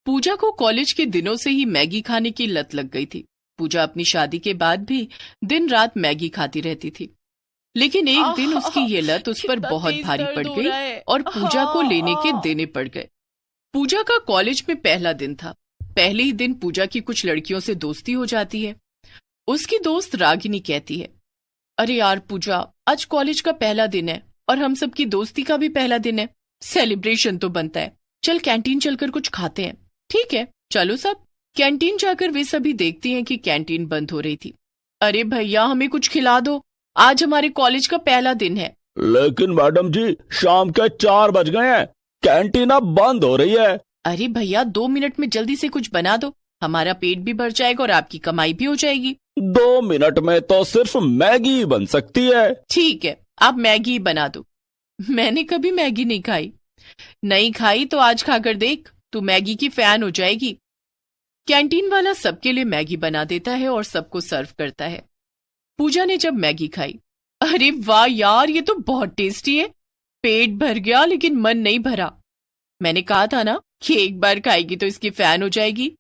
पूजा को कॉलेज के दिनों से ही मैगी खाने की लत लग गई थी। पूजा अपनी शादी के बाद भी दिन रात मैगी खाती रहती थी, लेकिन एक दिन उसकी ये लत उस पर बहुत भारी पड़ गई और पूजा को लेने के देने पड़ गए। पूजा का कॉलेज में पहला दिन था। पहले ही दिन पूजा की कुछ लड़कियों से दोस्ती हो जाती है। उसकी दोस्त रागिनी कहती है, अरे यार पूजा, आज कॉलेज का पहला दिन है और हम सबकी दोस्ती का भी पहला दिन है, सेलिब्रेशन तो बनता है, चल कैंटीन चलकर कुछ खाते हैं। ठीक है, चलो सब। कैंटीन जाकर वे सभी देखती हैं कि कैंटीन बंद हो रही थी। अरे भैया, हमें कुछ खिला दो, आज हमारे कॉलेज का पहला दिन है। लेकिन मैडम जी, शाम के 4 बज गए हैं, कैंटीन अब बंद हो रही है। अरे भैया, 2 मिनट में जल्दी से कुछ बना दो, हमारा पेट भी भर जाएगा और आपकी कमाई भी हो जाएगी। 2 मिनट में तो सिर्फ मैगी बन सकती है। ठीक है, आप मैगी ही बना दो। मैंने कभी मैगी नहीं खाई। नहीं खाई तो आज खाकर देख, तू मैगी की फैन हो जाएगी। कैंटीन वाला सबके लिए मैगी बना देता है और सबको सर्व करता है। पूजा ने जब मैगी खाई, अरे वाह यार, ये तो बहुत टेस्टी है। पेट भर गया लेकिन मन नहीं भरा। मैंने कहा था ना कि एक बार खाएगी तो इसकी फैन हो जाएगी।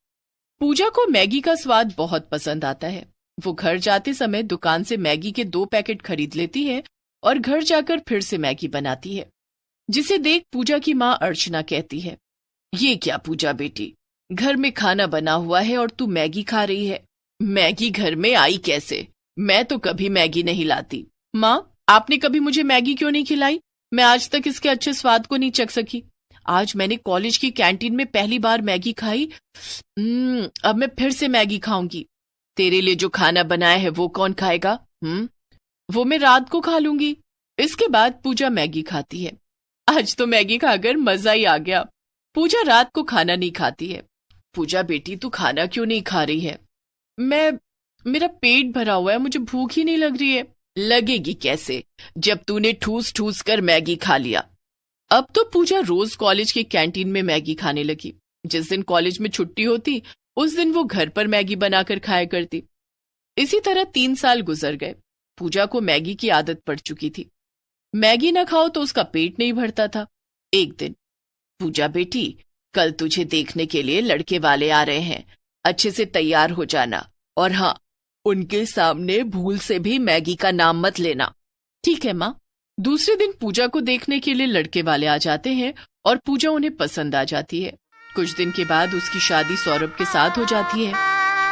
पूजा को मैगी का स्वाद बहुत पसंद आता है। वो घर जाते समय दुकान से मैगी के 2 पैकेट खरीद लेती है और घर जाकर फिर से मैगी बनाती है, जिसे देख पूजा की माँ अर्चना कहती है, ये क्या पूजा बेटी, घर में खाना बना हुआ है और तू मैगी खा रही है। मैगी घर में आई कैसे? मैं तो कभी मैगी नहीं लाती। माँ, आपने कभी मुझे मैगी क्यों नहीं खिलाई? मैं आज तक इसके अच्छे स्वाद को नहीं चख सकी। आज मैंने कॉलेज की कैंटीन में पहली बार मैगी खाई। अब मैं फिर से मैगी खाऊंगी। तेरे लिए जो खाना बनाया है वो कौन खाएगा? वो मैं रात को खा लूंगी। इसके बाद पूजा मैगी खाती है। आज तो मैगी खाकर मजा ही आ गया। पूजा रात को खाना नहीं खाती है। पूजा बेटी, तू खाना क्यों नहीं खा रही है? मेरा पेट भरा हुआ है, मुझे भूख ही नहीं लग रही है। लगेगी कैसे जब तूने ठूस ठूस कर मैगी खा लिया। अब तो पूजा रोज कॉलेज की कैंटीन में मैगी खाने लगी। जिस दिन कॉलेज में छुट्टी होती उस दिन वो घर पर मैगी बनाकर खाया करती। इसी तरह 3 साल गुजर गए। पूजा को मैगी की आदत पड़ चुकी थी। मैगी न खाओ तो उसका पेट नहीं भरता था। एक दिन, पूजा बेटी, कल तुझे देखने के लिए लड़के वाले आ रहे हैं, अच्छे से तैयार हो जाना, और हाँ, उनके सामने भूल से भी मैगी का नाम मत लेना। ठीक है माँ। दूसरे दिन पूजा को देखने के लिए लड़के वाले आ जाते हैं और पूजा उन्हें पसंद आ जाती है। कुछ दिन के बाद उसकी शादी सौरभ के साथ हो जाती है।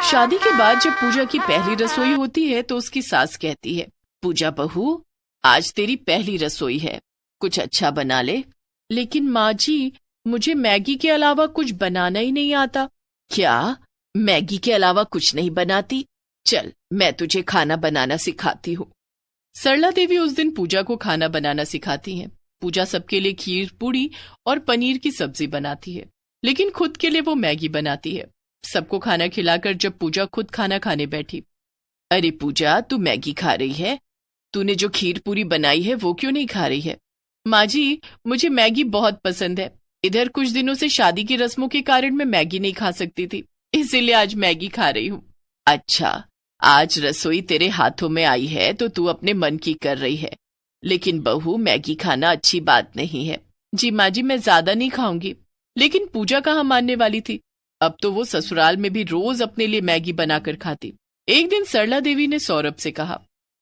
शादी के बाद जब पूजा की पहली रसोई होती है तो उसकी सास कहती है, पूजा बहू, आज तेरी पहली रसोई है, कुछ अच्छा बना ले। लेकिन माँ जी, मुझे मैगी के अलावा कुछ बनाना ही नहीं आता। क्या मैगी के अलावा कुछ नहीं बनाती? चल, मैं तुझे खाना बनाना सिखाती हूँ। सरला देवी उस दिन पूजा को खाना बनाना सिखाती हैं। पूजा सबके लिए खीर पूड़ी और पनीर की सब्जी बनाती है, लेकिन खुद के लिए वो मैगी बनाती है। सबको खाना खिलाकर जब पूजा खुद खाना खाने बैठी, अरे पूजा, तू मैगी खा रही है? तूने जो खीर पूरी बनाई है वो क्यों नहीं खा रही है? माँ जी, मुझे मैगी बहुत पसंद है। इधर कुछ दिनों से शादी की रस्मों के कारण मैं मैगी नहीं खा सकती थी, इसीलिए आज मैगी खा रही हूँ। अच्छा, आज रसोई तेरे हाथों में आई है तो तू अपने मन की कर रही है, लेकिन बहू, मैगी खाना अच्छी बात नहीं है। जी माँ जी, मैं ज्यादा नहीं खाऊंगी। लेकिन पूजा कहाँ मानने वाली थी। अब तो वो ससुराल में भी रोज अपने लिए मैगी बनाकर खाती। एक दिन सरला देवी ने सौरभ से कहा,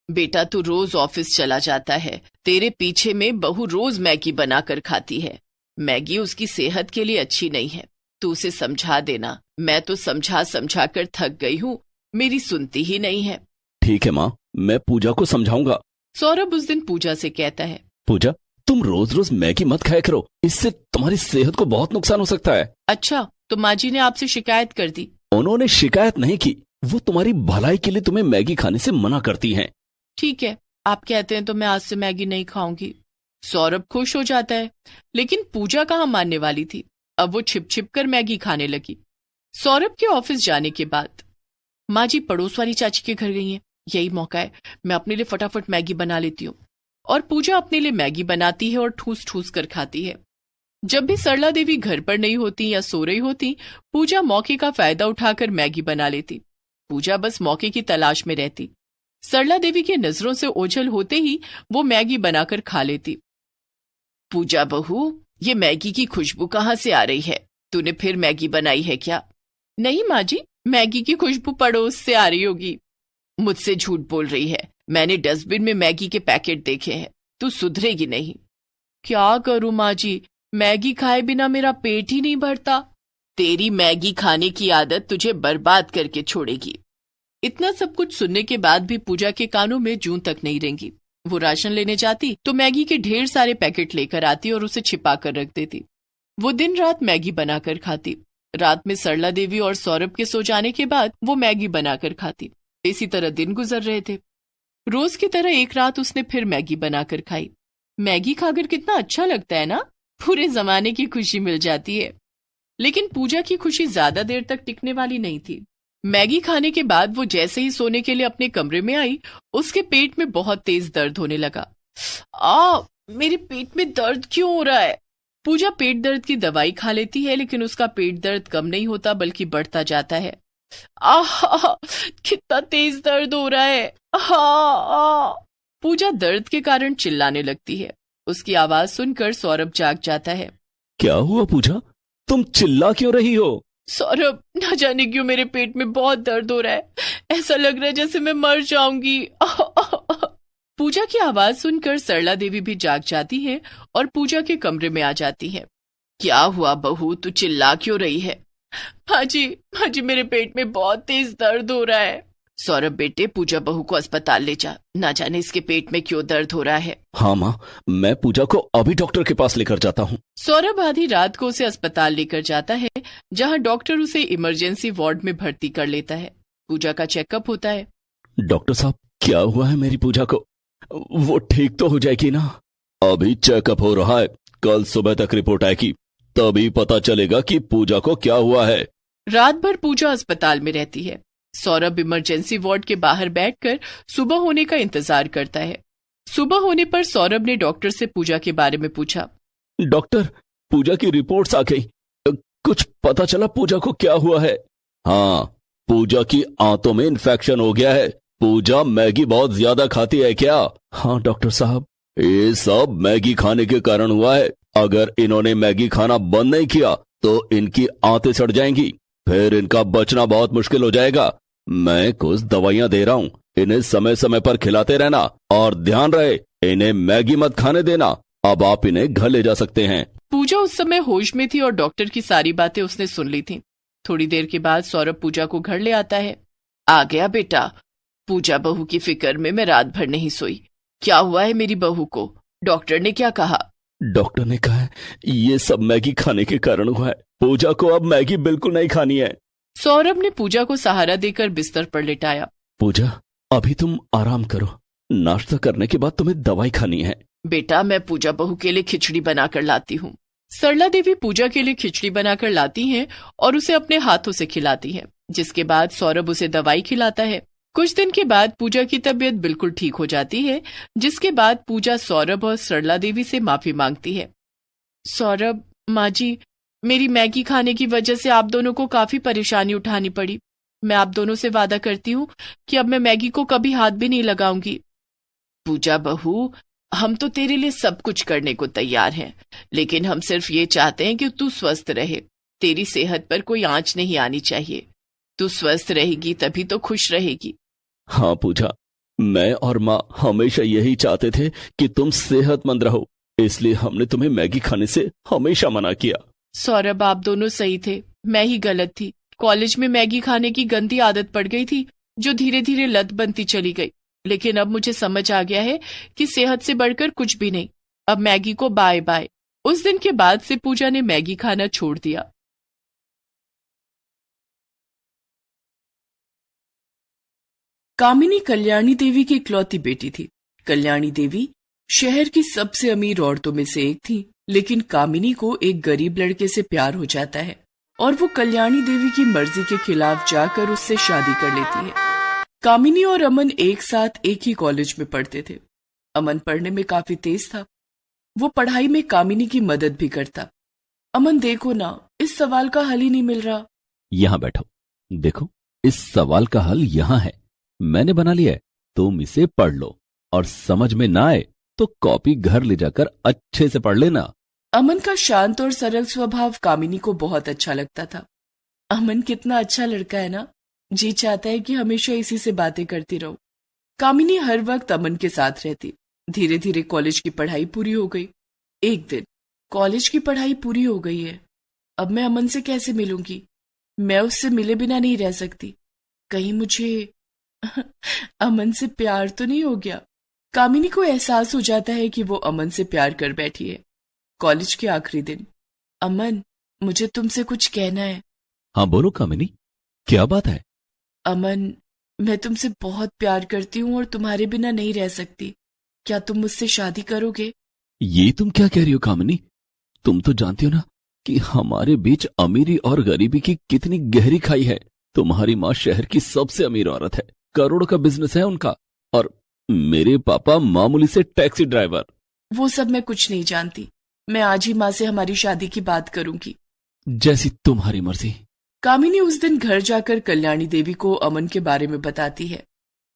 बेटा, तू रोज ऑफिस चला जाता है, तेरे पीछे में बहू रोज मैगी बनाकर खाती है। मैगी उसकी सेहत के लिए अच्छी नहीं है, तू उसे समझा देना। मैं तो समझा कर थक गई हूँ, मेरी सुनती ही नहीं है। ठीक है माँ, मैं पूजा को समझाऊंगा। सौरभ उस दिन पूजा से कहता है, पूजा, तुम रोज रोज मैगी मत खाया करो, इससे तुम्हारी सेहत को बहुत नुकसान हो सकता है। अच्छा, तो माँ जी ने आपसे शिकायत कर दी? उन्होंने शिकायत नहीं की, वो तुम्हारी भलाई के लिए तुम्हें मैगी खाने से मना करती हैं। ठीक है, आप कहते हैं तो मैं आज से मैगी नहीं खाऊंगी। सौरभ खुश हो जाता है, लेकिन पूजा कहाँ मानने वाली थी। अब वो छिप छिप कर मैगी खाने लगी। सौरभ के ऑफिस जाने के बाद माँ जी पड़ोस वाली चाची के घर गई हैं। यही मौका है, मैं अपने लिए फटाफट मैगी बना लेती हूँ। और पूजा अपने लिए मैगी बनाती है और ठूस ठूस कर खाती है। जब भी सरला देवी घर पर नहीं होती या सो रही होती, पूजा मौके का फायदा उठाकर मैगी बना लेती। पूजा बस मौके की तलाश में रहती। सरला देवी की नजरों से ओझल होते ही वो मैगी बनाकर खा लेती। पूजा बहू, ये मैगी की खुशबू कहाँ से आ रही है? तूने फिर मैगी बनाई है क्या? नहीं माँ जी, मैगी की खुशबू पड़ोस से आ रही होगी। मुझसे झूठ बोल रही है। मैंने डस्टबिन में मैगी के पैकेट देखे हैं। तू सुधरेगी नहीं। क्या करूं माँ जी, मैगी खाए बिना मेरा पेट ही नहीं भरता। तेरी मैगी खाने की आदत तुझे बर्बाद करके छोड़ेगी। इतना सब कुछ सुनने के बाद भी पूजा के कानों में जूं तक नहीं रेंगी। वो राशन लेने जाती तो मैगी के ढेर सारे पैकेट लेकर आती और उसे छिपा कर रख देती। वो दिन रात मैगी बनाकर खाती। रात में सरला देवी और सौरभ के सो जाने के बाद वो मैगी बनाकर खाती। इसी तरह दिन गुजर रहे थे। रोज की तरह एक रात उसने फिर मैगी बनाकर खाई। मैगी खाकर कितना अच्छा लगता है ना, पूरे जमाने की खुशी मिल जाती है। लेकिन पूजा की खुशी ज्यादा देर तक टिकने वाली नहीं थी। मैगी खाने के बाद वो जैसे ही सोने के लिए अपने कमरे में आई, उसके पेट में बहुत तेज दर्द होने लगा। मेरे पेट में दर्द क्यों हो रहा है? पूजा पेट दर्द की दवाई खा लेती है, लेकिन उसका पेट दर्द कम नहीं होता बल्कि बढ़ता जाता है। कितना तेज दर्द हो रहा है। पूजा दर्द के कारण चिल्लाने लगती है। उसकी आवाज सुनकर सौरभ जाग जाता है। क्या हुआ पूजा, तुम चिल्ला क्यों रही हो? सौरभ, न जाने क्यों मेरे पेट में बहुत दर्द हो रहा है। ऐसा लग रहा है जैसे मैं मर जाऊंगी। पूजा की आवाज सुनकर सरला देवी भी जाग जाती है और पूजा के कमरे में आ जाती है। क्या हुआ बहू, तू चिल्ला क्यों रही है? हाँ जी, मेरे पेट में बहुत तेज दर्द हो रहा है। सौरभ बेटे, पूजा बहू को अस्पताल ले जा। ना जाने इसके पेट में क्यों दर्द हो रहा है। हाँ माँ, मैं पूजा को अभी डॉक्टर के पास लेकर जाता हूँ। सौरभ आधी रात को उसे अस्पताल लेकर जाता है, जहाँ डॉक्टर उसे इमरजेंसी वार्ड में भर्ती कर लेता है। पूजा का चेकअप होता है। डॉक्टर साहब, क्या हुआ है मेरी पूजा को? वो ठीक तो हो जाएगी ना? अभी चेकअप हो रहा है, कल सुबह तक रिपोर्ट आएगी, तभी पता चलेगा कि पूजा को क्या हुआ है। रात भर पूजा अस्पताल में रहती है। सौरभ इमरजेंसी वार्ड के बाहर बैठकर सुबह होने का इंतजार करता है। सुबह होने पर सौरभ ने डॉक्टर से पूजा के बारे में पूछा। डॉक्टर, पूजा की रिपोर्ट्स आ गई, कुछ पता चला पूजा को क्या हुआ है? हाँ, पूजा की आंतों में इन्फेक्शन हो गया है। पूजा मैगी बहुत ज्यादा खाती है क्या? हाँ डॉक्टर साहब, ये सब मैगी खाने के कारण हुआ है। अगर इन्होंने मैगी खाना बंद नहीं किया तो इनकी आंतें सड़ जाएंगी, फिर इनका बचना बहुत मुश्किल हो जाएगा। मैं कुछ दवाइयां दे रहा हूँ, इन्हें समय समय पर खिलाते रहना और ध्यान रहे इन्हें मैगी मत खाने देना। अब आप इन्हें घर ले जा सकते हैं। पूजा उस समय होश में थी और डॉक्टर की सारी बातें उसने सुन ली थी। थोड़ी देर के बाद सौरभ पूजा को घर ले आता है। आ गया बेटा। पूजा बहू की फिक्र में मैं रात भर नहीं सोई। क्या हुआ है मेरी बहू को? डॉक्टर ने क्या कहा? डॉक्टर ने कहा है ये सब मैगी खाने के कारण हुआ है। पूजा को अब मैगी बिल्कुल नहीं खानी है। सौरभ ने पूजा को सहारा देकर बिस्तर पर लिटाया। पूजा, अभी तुम आराम करो, नाश्ता करने के बाद तुम्हें दवाई खानी है। बेटा, मैं पूजा बहू के लिए खिचड़ी बनाकर लाती हूँ। सरला देवी पूजा के लिए खिचड़ी बनाकर लाती हैं और उसे अपने हाथों से खिलाती है, जिसके बाद सौरभ उसे दवाई खिलाता है। कुछ दिन के बाद पूजा की तबीयत बिल्कुल ठीक हो जाती है, जिसके बाद पूजा सौरभ और सरला देवी से माफी मांगती है। सौरभ, माँ जी, मेरी मैगी खाने की वजह से आप दोनों को काफी परेशानी उठानी पड़ी। मैं आप दोनों से वादा करती हूँ कि अब मैं मैगी को कभी हाथ भी नहीं लगाऊंगी। पूजा बहू, हम तो तेरे लिए सब कुछ करने को तैयार हैं, लेकिन हम सिर्फ ये चाहते हैं कि तू स्वस्थ रहे। तेरी सेहत पर कोई आंच नहीं आनी चाहिए। तू स्वस्थ रहेगी तभी तो खुश रहेगी। हाँ पूजा, मैं और माँ हमेशा यही चाहते थे कि तुम सेहतमंद रहो, इसलिए हमने तुम्हें मैगी खाने से हमेशा मना किया। सौरभ, आप दोनों सही थे, मैं ही गलत थी। कॉलेज में मैगी खाने की गंदी आदत पड़ गई थी, जो धीरे धीरे लत बनती चली गई। लेकिन अब मुझे समझ आ गया है कि सेहत से बढ़कर कुछ भी नहीं। अब मैगी को बाय बाय। उस दिन के बाद से पूजा ने मैगी खाना छोड़ दिया। कामिनी कल्याणी देवी की इकलौती बेटी थी। कल्याणी देवी शहर की सबसे अमीर औरतों में से एक थी, लेकिन कामिनी को एक गरीब लड़के से प्यार हो जाता है और वो कल्याणी देवी की मर्जी के खिलाफ जाकर उससे शादी कर लेती है। कामिनी और अमन एक साथ एक ही कॉलेज में पढ़ते थे। अमन पढ़ने में काफी तेज था। वो पढ़ाई में कामिनी की मदद भी करता। अमन, देखो ना, इस सवाल का हल ही नहीं मिल रहा। यहाँ बैठो, देखो इस सवाल का हल यहाँ है, मैंने बना लिया है। तुम इसे पढ़ लो और समझ में ना आए तो कॉपी घर ले जाकर अच्छे से पढ़ लेना। अमन का शांत और सरल स्वभाव कामिनी को बहुत अच्छा लगता था। अमन कितना अच्छा लड़का है ना, जी चाहता है कि हमेशा इसी से बातें करती रहूं। कामिनी हर वक्त अमन के साथ रहती। धीरे धीरे कॉलेज की पढ़ाई पूरी हो गई। एक दिन, कॉलेज की पढ़ाई पूरी हो गई है, अब मैं अमन से कैसे मिलूंगी? मैं उससे मिले बिना नहीं रह सकती। कहीं मुझे अमन से प्यार तो नहीं हो गया? कामिनी को एहसास हो जाता है कि वो अमन से प्यार कर बैठी है। कॉलेज के आखिरी दिन, अमन, मुझे तुमसे कुछ कहना है। हाँ बोलो कामिनी, क्या बात है? अमन, मैं तुमसे बहुत प्यार करती हूँ और तुम्हारे बिना नहीं रह सकती। क्या तुम मुझसे शादी करोगे? ये तुम क्या कह रही हो कामिनी? तुम तो जानती हो ना कि हमारे बीच अमीरी और गरीबी की कितनी गहरी खाई है। तुम्हारी माँ शहर की सबसे अमीर औरत है, करोड़ों का बिजनेस है उनका, और मेरे पापा मामूली से टैक्सी ड्राइवर। वो सब मैं कुछ नहीं जानती। मैं आज ही माँ से हमारी शादी की बात करूंगी। जैसी तुम्हारी मर्जी। कामिनी उस दिन घर जाकर कल्याणी देवी को अमन के बारे में बताती है।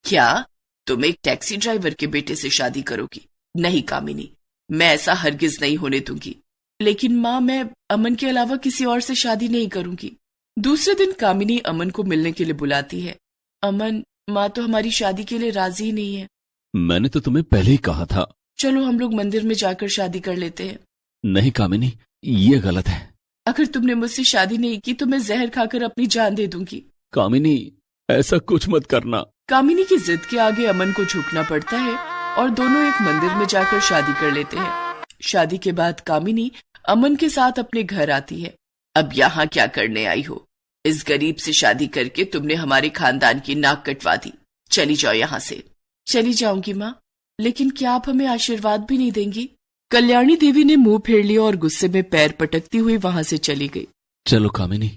क्या तुम एक टैक्सी ड्राइवर के बेटे से शादी करोगी? नहीं कामिनी, मैं ऐसा हरगिज नहीं होने दूंगी। लेकिन माँ, मैं अमन के अलावा किसी और से शादी नहीं करूंगी। दूसरे दिन कामिनी अमन को मिलने के लिए बुलाती है। अमन, माँ तो हमारी शादी के लिए राजी ही नहीं है। मैंने तो तुम्हें पहले ही कहा था। चलो हम लोग मंदिर में जाकर शादी कर लेते हैं। नहीं कामिनी, ये गलत है। अगर तुमने मुझसे शादी नहीं की तो मैं जहर खाकर अपनी जान दे दूंगी। कामिनी, ऐसा कुछ मत करना। कामिनी की जिद के आगे अमन को झुकना पड़ता है और दोनों एक मंदिर में जाकर शादी कर लेते हैं। शादी के बाद कामिनी अमन के साथ अपने घर आती है। अब यहाँ क्या करने आई हो? इस गरीब से शादी करके तुमने हमारे खानदान की नाक कटवा दी। चली जाओ यहाँ से। चली जाऊंगी माँ, लेकिन क्या आप हमें आशीर्वाद भी नहीं देंगी? कल्याणी देवी ने मुंह फेर लिया और गुस्से में पैर पटकती हुई वहां से चली गई। चलो कामिनी,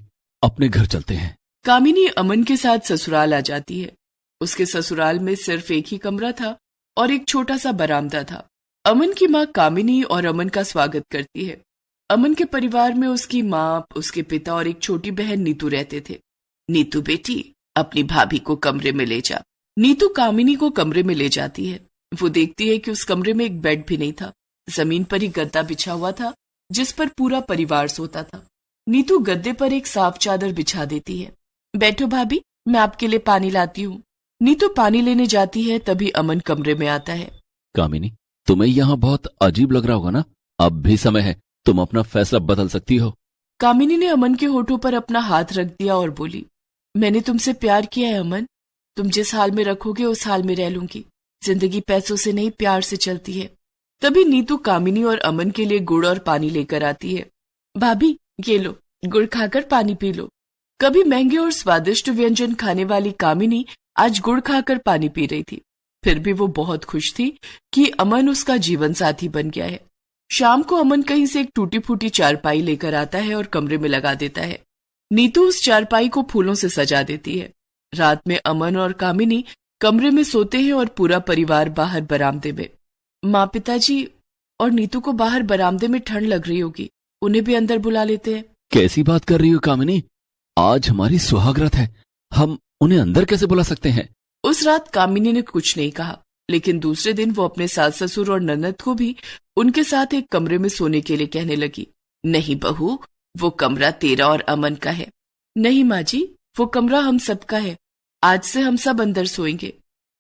अपने घर चलते हैं। कामिनी अमन के साथ ससुराल आ जाती है। उसके ससुराल में सिर्फ एक ही कमरा था और एक छोटा सा बरामदा था। अमन की माँ कामिनी और अमन का स्वागत करती है। अमन के परिवार में उसकी माँ, उसके पिता और एक छोटी बहन नीतू रहते थे। नीतू बेटी, अपनी भाभी को कमरे में ले जा। नीतू कामिनी को कमरे में ले जाती है। वो देखती है कि उस कमरे में एक बेड भी नहीं था। जमीन पर ही गद्दा बिछा हुआ था जिस पर पूरा परिवार सोता था। नीतू गद्दे पर एक साफ चादर बिछा देती है। बैठो भाभी, मैं आपके लिए पानी लाती हूँ। नीतू पानी लेने जाती है, तभी अमन कमरे में आता है। कामिनी, तुम्हें यहाँ बहुत अजीब लग रहा होगा ना? अब भी समय है, तुम अपना फैसला बदल सकती हो। कामिनी ने अमन के होठों पर अपना हाथ रख दिया और बोली, मैंने तुमसे प्यार किया है अमन। तुम जिस हाल में रखोगे उस हाल में रह लूंगी। जिंदगी पैसों से नहीं, प्यार से चलती है। तभी नीतू कामिनी और अमन के लिए गुड़ और पानी लेकर आती है। भाभी, ये लो, गुड़ खाकर पानी पी लो। कभी महंगे और स्वादिष्ट व्यंजन खाने वाली कामिनी आज गुड़ खाकर पानी पी रही थी। फिर भी वो बहुत खुश थी कि अमन उसका जीवन साथी बन गया है। शाम को अमन कहीं से एक टूटी फूटी चारपाई लेकर आता है और कमरे में लगा देता है। नीतू उस चारपाई को फूलों से सजा देती है। रात में अमन और कामिनी कमरे में सोते हैं और पूरा परिवार बाहर बरामदे में। माँ, पिताजी और नीतू को बाहर बरामदे में ठंड लग रही होगी, उन्हें भी अंदर बुला लेते हैं। कैसी बात कर रही हो कामिनी? आज हमारी सुहागरात है, हम उन्हें अंदर कैसे बुला सकते हैं? उस रात कामिनी ने कुछ नहीं कहा, लेकिन दूसरे दिन वो अपने सास ससुर और ननद को भी उनके साथ एक कमरे में सोने के लिए कहने लगी। नहीं बहू, वो कमरा तेरा और अमन का है। नहीं माँ जी, वो कमरा हम सबका है। आज से हम सब अंदर सोएंगे।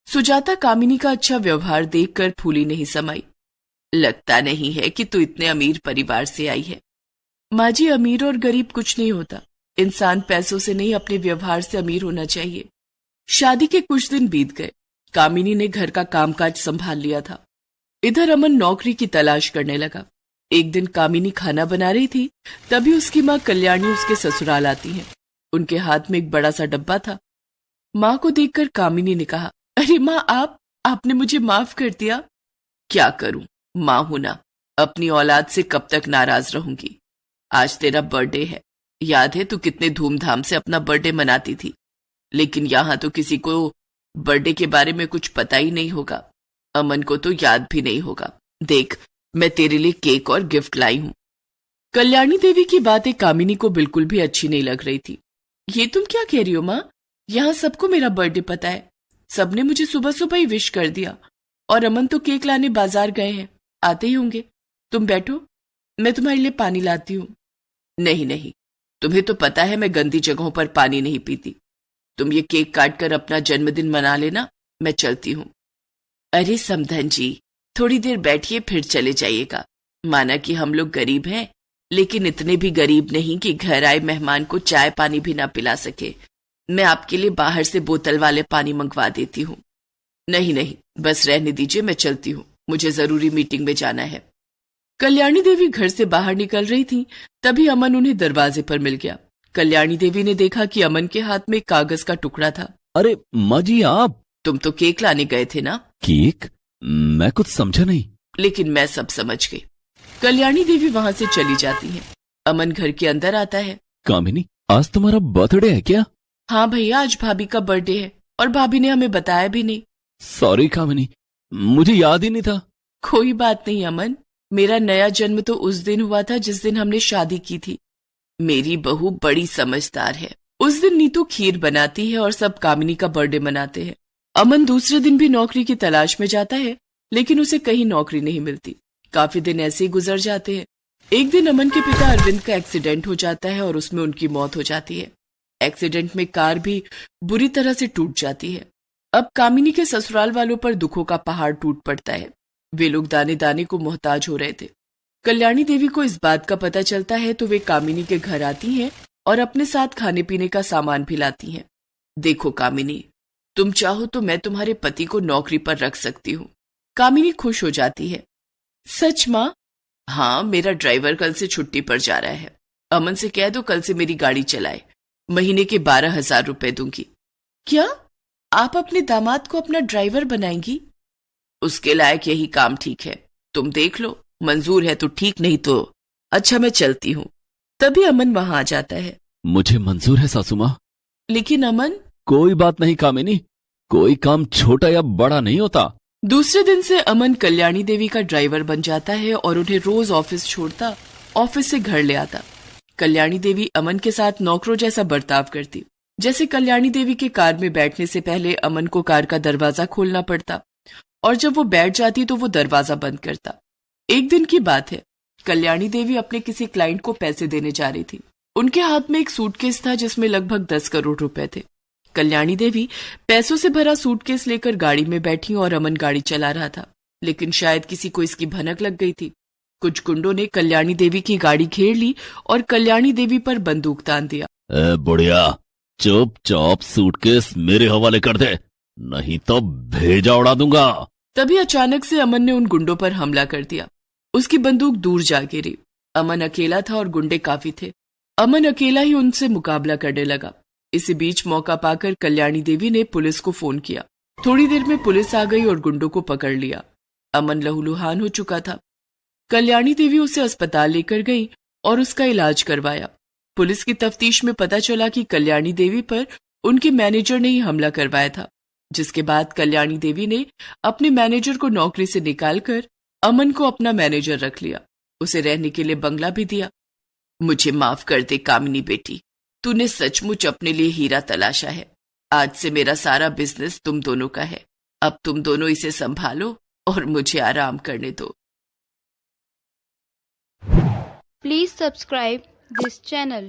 सुजाता कामिनी का अच्छा व्यवहार देखकर फूली नहीं समाई। लगता नहीं है कि तू इतने अमीर परिवार से आई है। माँ जी, अमीर और गरीब कुछ नहीं होता। इंसान पैसों से नहीं, अपने व्यवहार से अमीर होना चाहिए। शादी के कुछ दिन बीत गए। कामिनी ने घर का कामकाज संभाल लिया था। इधर अमन नौकरी की तलाश करने लगा। एक दिन कामिनी खाना बना रही थी, तभी उसकी माँ कल्याणी उसके ससुराल आती है। उनके हाथ में एक बड़ा सा डब्बा था। माँ को देखकर कामिनी ने कहा, अरे माँ, आपने मुझे माफ कर दिया। क्या करूं, माँ हूं ना, अपनी औलाद से कब तक नाराज रहूंगी। आज तेरा बर्थडे है, याद है तू कितने धूमधाम से अपना बर्थडे मनाती थी। लेकिन यहाँ तो किसी को बर्थडे के बारे में कुछ पता ही नहीं होगा। अमन को तो याद भी नहीं होगा। देख, मैं तेरे लिए केक और गिफ्ट लाई हूं। कल्याणी देवी की बातें कामिनी को बिल्कुल भी अच्छी नहीं लग रही थी। ये तुम क्या कह रही हो माँ? यहाँ सबको मेरा बर्थडे पता है। सबने मुझे सुबह सुबह ही विश कर दिया और अमन तो केक लाने बाजार गए हैं, आते ही होंगे। तुम बैठो। मैं तुम्हारे लिए पानी लाती हूँ। नहीं नहीं, तुम्हें तो पता है मैं गंदी जगहों पर पानी नहीं पीती। तुम ये केक काट कर अपना जन्मदिन मना लेना, मैं चलती हूँ। अरे समधन जी, थोड़ी देर बैठिए फिर चले जाइएगा। माना कि हम लोग गरीब हैं, लेकिन इतने भी गरीब नहीं कि घर आए मेहमान को चाय पानी भी ना पिला सके। मैं आपके लिए बाहर से बोतल वाले पानी मंगवा देती हूँ। नहीं नहीं, बस रहने दीजिए, मैं चलती हूँ, मुझे जरूरी मीटिंग में जाना है। कल्याणी देवी घर से बाहर निकल रही थी, तभी अमन उन्हें दरवाजे पर मिल गया। कल्याणी देवी ने देखा कि अमन के हाथ में एक कागज का टुकड़ा था। अरे माँ जी, आप? तुम तो केक लाने गए थे ना? केक? मैं कुछ समझा नहीं। लेकिन मैं सब समझ गई। कल्याणी देवी वहां से चली जाती है। अमन घर के अंदर आता है। कामिनी, आज तुम्हारा बर्थडे है क्या? हाँ भैया, आज भाभी का बर्थडे है और भाभी ने हमें बताया भी नहीं। सॉरी कामिनी, मुझे याद ही नहीं था। कोई बात नहीं अमन, मेरा नया जन्म तो उस दिन हुआ था जिस दिन हमने शादी की थी। मेरी बहू बड़ी समझदार है। उस दिन नीतू खीर बनाती है और सब कामिनी का बर्थडे मनाते हैं। अमन दूसरे दिन भी नौकरी की तलाश में जाता है, लेकिन उसे कहीं नौकरी नहीं मिलती। काफी दिन ऐसे ही गुजर जाते हैं। एक दिन अमन के पिता अरविंद का एक्सीडेंट हो जाता है और उसमें उनकी मौत हो जाती है। एक्सीडेंट में कार भी बुरी तरह से टूट जाती है। अब कामिनी के ससुराल वालों पर दुखों का पहाड़ टूट पड़ता है। वे लोग दाने दाने को मोहताज हो रहे थे। कल्याणी देवी को इस बात का पता चलता है तो वे कामिनी के घर आती हैं और अपने साथ खाने पीने का सामान भी लाती हैं। देखो कामिनी, तुम चाहो तो मैं तुम्हारे पति को नौकरी पर रख सकती हूँ। कामिनी खुश हो जाती है। सच माँ? हाँ, मेरा ड्राइवर कल से छुट्टी पर जा रहा है। अमन से कह दो कल से मेरी गाड़ी चलाए। महीने के 12,000 रुपए दूंगी। क्या आप अपने दामाद को अपना ड्राइवर बनाएंगी? उसके लायक यही काम ठीक है। तुम देख लो, मंजूर है तो ठीक, नहीं तो अच्छा, मैं चलती हूँ। तभी अमन वहां आ जाता है। मुझे मंजूर है सासू माँ। लेकिन अमन। कोई बात नहीं कामिनी, कोई काम छोटा या बड़ा नहीं होता। दूसरे दिन से अमन कल्याणी देवी का ड्राइवर बन जाता है और उन्हें रोज ऑफिस छोड़ता, ऑफिस से घर ले आता। कल्याणी देवी अमन के साथ नौकरों जैसा बर्ताव करती। जैसे कल्याणी देवी के कार में बैठने से पहले अमन को कार का दरवाजा खोलना पड़ता और जब वो बैठ जाती तो वो दरवाजा बंद करता। एक दिन की बात है, कल्याणी देवी अपने किसी क्लाइंट को पैसे देने जा रही थी। उनके हाथ में एक सूटकेस था जिसमें लगभग 10 करोड़ रुपए थे। कल्याणी देवी पैसों से भरा सूटकेस लेकर गाड़ी में बैठी और अमन गाड़ी चला रहा था, लेकिन शायद किसी को इसकी भनक लग गई थी। कुछ गुंडों ने कल्याणी देवी की गाड़ी घेर ली और कल्याणी देवी पर बंदूक तान दिया। बुढ़िया, चुपचाप सूटकेस मेरे हवाले कर दे, नहीं तो भेजा उड़ा दूंगा। तभी अचानक से अमन ने उन गुंडों पर हमला कर दिया। उसकी बंदूक दूर जा गिरी। अमन अकेला था और गुंडे काफी थे। अमन अकेला ही उनसे मुकाबला करने लगा। इसी बीच मौका पाकर कल्याणी देवी ने पुलिस को फोन किया। थोड़ी देर में पुलिस आ गई और गुंडों को पकड़ लिया। अमन लहूलुहान हो चुका था। कल्याणी देवी उसे अस्पताल लेकर गई और उसका इलाज करवाया। पुलिस की तफ्तीश में पता चला कि कल्याणी देवी पर उनके मैनेजर ने ही हमला करवाया था, जिसके बाद कल्याणी देवी ने अपने मैनेजर को नौकरी से निकालकर अमन को अपना मैनेजर रख लिया। उसे रहने के लिए बंगला भी दिया। मुझे माफ कर दे कामिनी बेटी, तूने सचमुच अपने लिए हीरा तलाशा है। आज से मेरा सारा बिजनेस तुम दोनों का है। अब तुम दोनों इसे संभालो और मुझे आराम करने दो। Please subscribe this channel.